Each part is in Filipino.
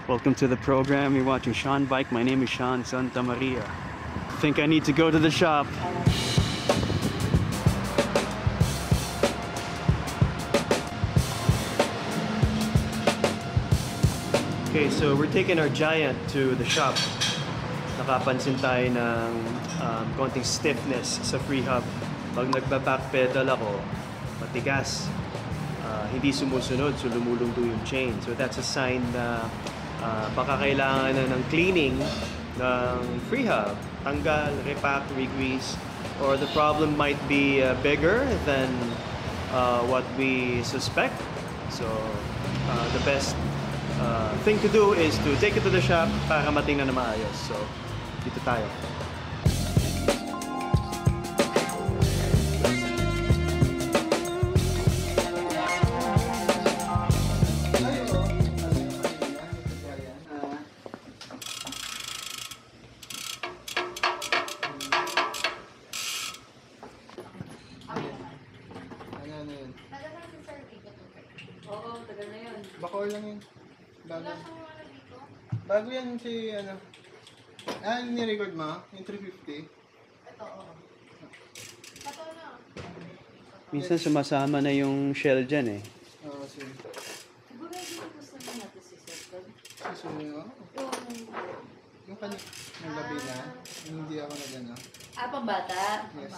Welcome to the program. You're watching Sean Bike. My name is Sean Santa Maria. I think I need to go to the shop. Okay, so we're taking our Giant to the shop. Nakapansin tayo ng konting stiffness sa free hub. Pag nagba-backpedal ako, matigas. Hindi sumusunod, so lumulungdo yung chain. So that's a sign na baka kailangan na ng cleaning ng free hub. Tanggal, repack, re-grease. Or the problem might be bigger than what we suspect. So the best thing to do is to take it to the shop para matingnan na maayos. So dito tayo. Oo, tagal na yun. Bacoor lang yun. Bago. Wala siyang ano dito? Bago yan si ano. Yung ni-record mo? Yung 350? Ito, oo. Ito na. Minsan sumasama na yung shell dyan eh. Oo, sige. Siguro yung gusto na natin si Sir. Gusto mo yun? Yung kanya, yung gabi na, yung hindi ako na gano'n. Pambata? Yes.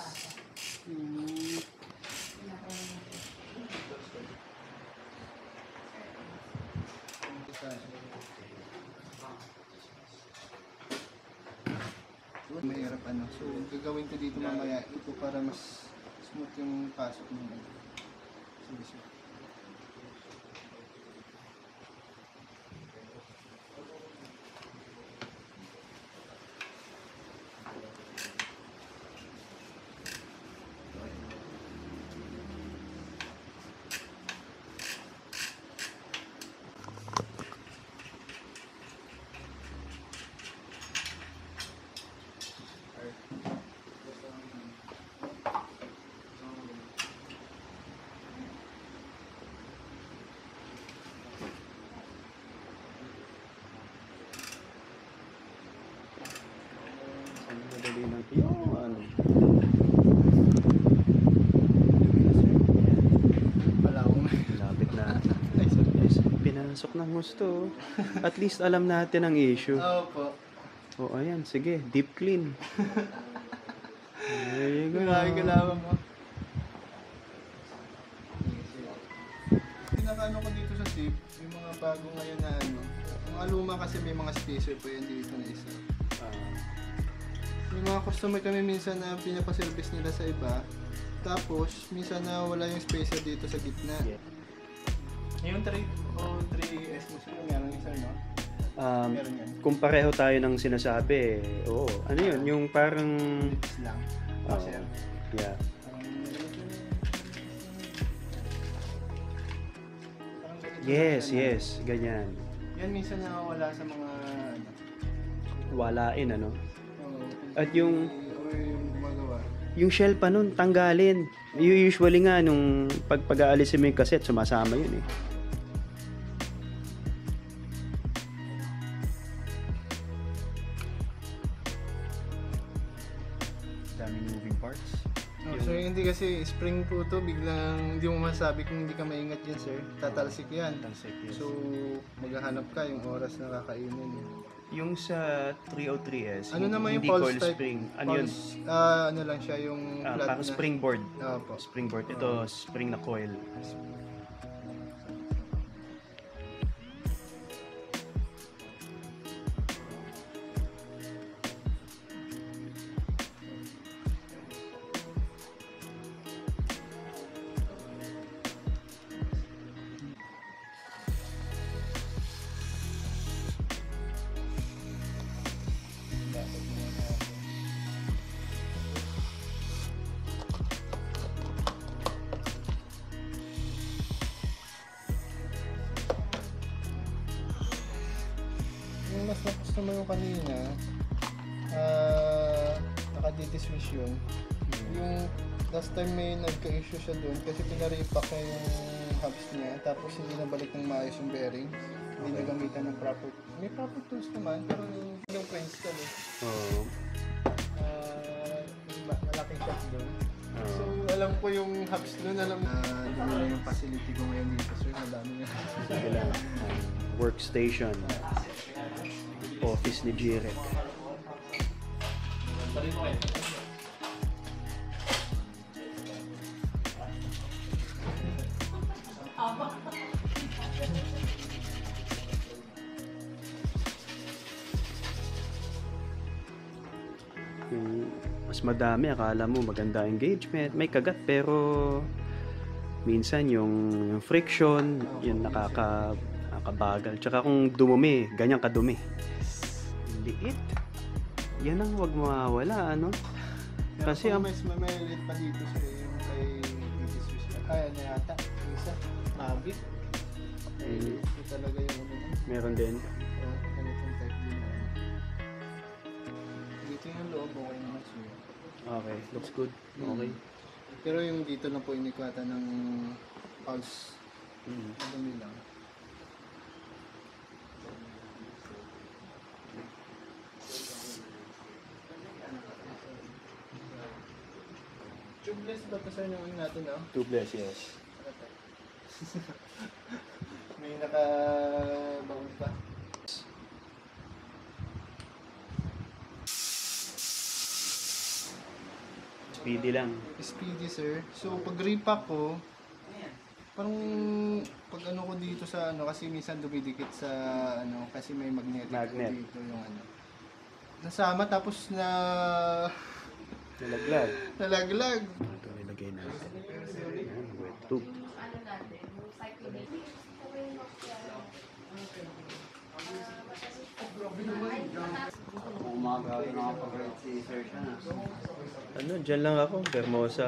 Mahirap ano. So, gagawin ko dito mamaya ito para mas smooth yung pasok mo. Sige, sige. Madali lang. Yung ano. Malapit na. Pinasok ng gusto. At least alam natin ang issue. Oo po. O ayan, sige. Deep clean. There you go. Kailangan mo. Pinakaano ko dito sa tip, yung mga bago ngayon na ano. Mga luma kasi may mga spacer po yan dito na isa. May mga customer kami minsan na pinapaservice nila sa iba. Tapos, minsan na wala yung spacer dito sa gitna. Yeah. Yung 3S mo sila, meron isa, no? Meron yan. Kung pareho tayo ng sinasabi, oo. Ano yun? Yung parang... Lips lang. Oh, Sir. yeah. Yes. Ganyan. Yan minsan nakawala sa mga ano. Walain, ano? At Yung gumagawa. yung shell pa nun, tanggalin. Usually nga, nung pag-aalisin mo yung cassette, sumasama yun eh. Daming moving parts. So hindi kasi spring po to, biglang hindi mo masabi kung hindi ka maingat yan, sir. Tatalsik yan. Talsik, yes. So maghahanap ka yung oras na kakainin. Yung sa 303S, Ano naman yung hindi pulse coil type? spring. Ano yun? Ano lang siya yung flat Parang springboard. Opo. Springboard. Ito, spring na coil. Yung mas na-customer ko kanina, naka-DT-switch yun. Yung last time may nagka-issue siya doon kasi pinaripak niya yung hubs niya tapos hindi nabalik ng maayos yung bearing. Hindi nagamitan ng proper. May proper tools naman, pero yung French tool eh. Oo. Malaking shop doon. Oo. So, alam ko yung hubs doon, alam doon yung facility ko ngayon dito, sir. Madami nga. Sige lang. Workstation. Office ni Jirek. Mas madami, akala mo maganda engagement, may kagat, pero minsan yung friction, yung nakakabagal. Tsaka kung dumumi, ganyan kadumi. Liit. Yan ang wag mawawala, ano? Kasi ang may maliit pa dito sir, yung kay Dito Swiss. Ay, ano yata? Yung isa, Mavic. Ito talaga yung ano. meron din. Ganitong type din. Dito yung loob, okay naman sir. Okay, looks good. Okay. Pero yung dito lang po inikwata ng pulse. Madami lang. Tubeless ba ito sir yung natin, no? Tubeless, yes. May nakabaon pa. Speedy lang. Speedy sir. So pag repack ko, parang pag ano ko dito sa ano, kasi minsan dumidikit sa ano, kasi may magnetic Magnet. dito yung ano. Nasama tapos na Nalaglag. nalaglag. Ito nilagay natin. Ayan, wet tube. Ano natin, yung cycling. Umaga ako nakapag-ride si Sir siya na. Ano, dyan lang ako. Hermosa.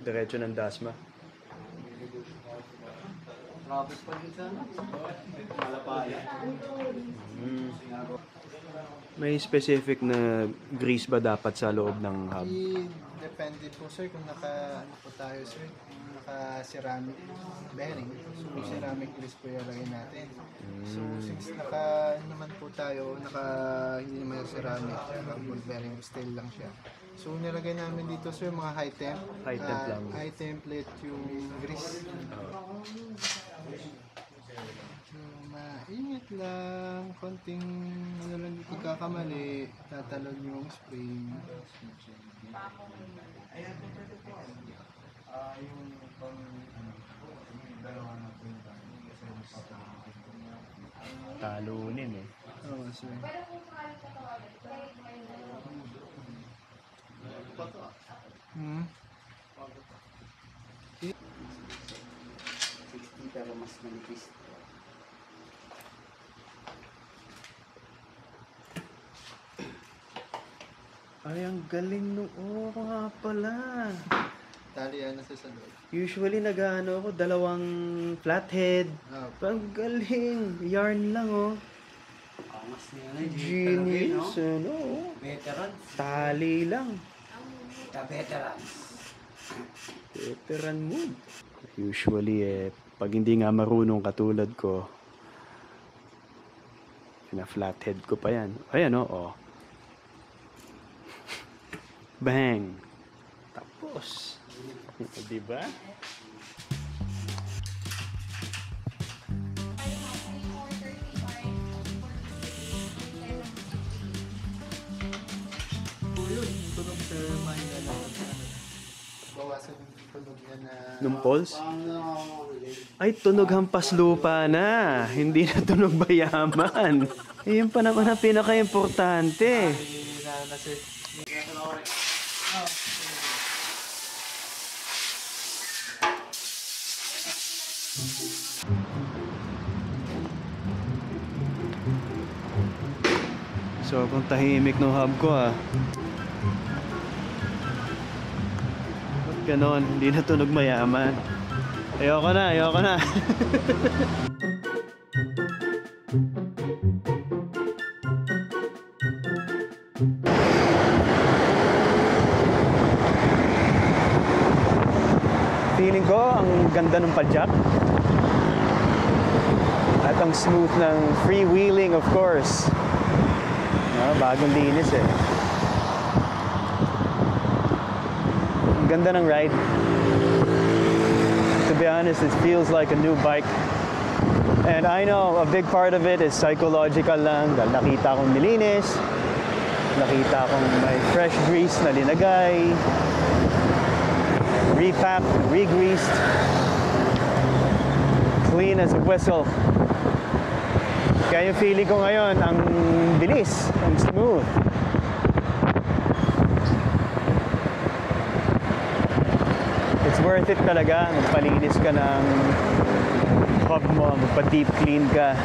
Diretso ng Dasma. Trapos pa din sana. Malapaya. May specific na grease ba dapat sa loob ng hub? Depende po sir kung naka ano po tayo sir, kung naka ceramic bearing. So ceramic grease po yung lagay natin. So since naka ano naman po tayo, naka hindi naman yung ceramic, naka ball bearing steel lang siya. So nilagay namin dito sir mga high temp. High temp lang. High template yung grease. So maingat lang, konting ano lang dito kakamali, tatalon yung spring. Talunin eh. Oo, sir. Hmm. 60 pero mas manipis. Ay, ang galing no. Oo nga pala. Talian na sa loob. Usually nag-ano ako, dalawang flathead. Ah, Ang galing. Yarn lang oh. Angas niya na. Genius. Ano? Veterans. Tali lang. Ka-veterans. Veteran mood. Usually pag hindi nga marunong katulad ko, pina-flathead ko pa yan. Ayan oh. Bang! Tapos. Diba? tunog sir, may ano. Bawasan yung tunog niya na... Nung pulse? Paano Ay, tunog hampas lupa na. Hindi na tunog bayaman. Yun pa naman ang pinaka-importante. na sir. So, kung tahimik ng hub ko Ba't ganon? Hindi na tunog mayaman. Ayoko na. Feeling ko, ang ganda ng padjak. At ang smooth ng freewheeling, of course. Bagong linis eh. Ang ganda ng ride. To be honest, it feels like a new bike. And I know a big part of it is psychological lang. Dahil nakita kong nilinis, nakita kong may fresh grease na linagay, repapped, re-greased, clean as a whistle. Kaya yung feeling ko ngayon, ang bilis, ang smooth. It's worth it talaga. Magpalinis ka ng hub mo, magpa-deep clean ka.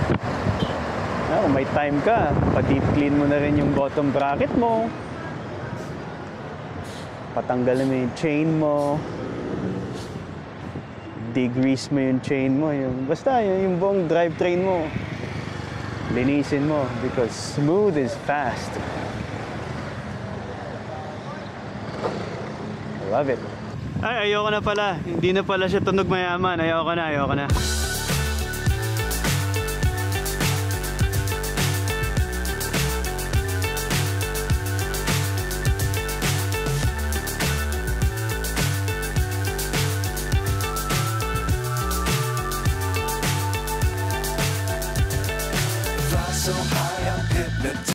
Kung may time ka, pa-deep clean mo na rin yung bottom bracket mo. Patanggalin mo yung chain mo. Degrease mo yung chain mo. Basta yung buong drivetrain mo. Linisin mo because smooth is fast. I love it. Ay, ayoko na pala. Hindi na pala siya tunog mayaman. Ayoko na.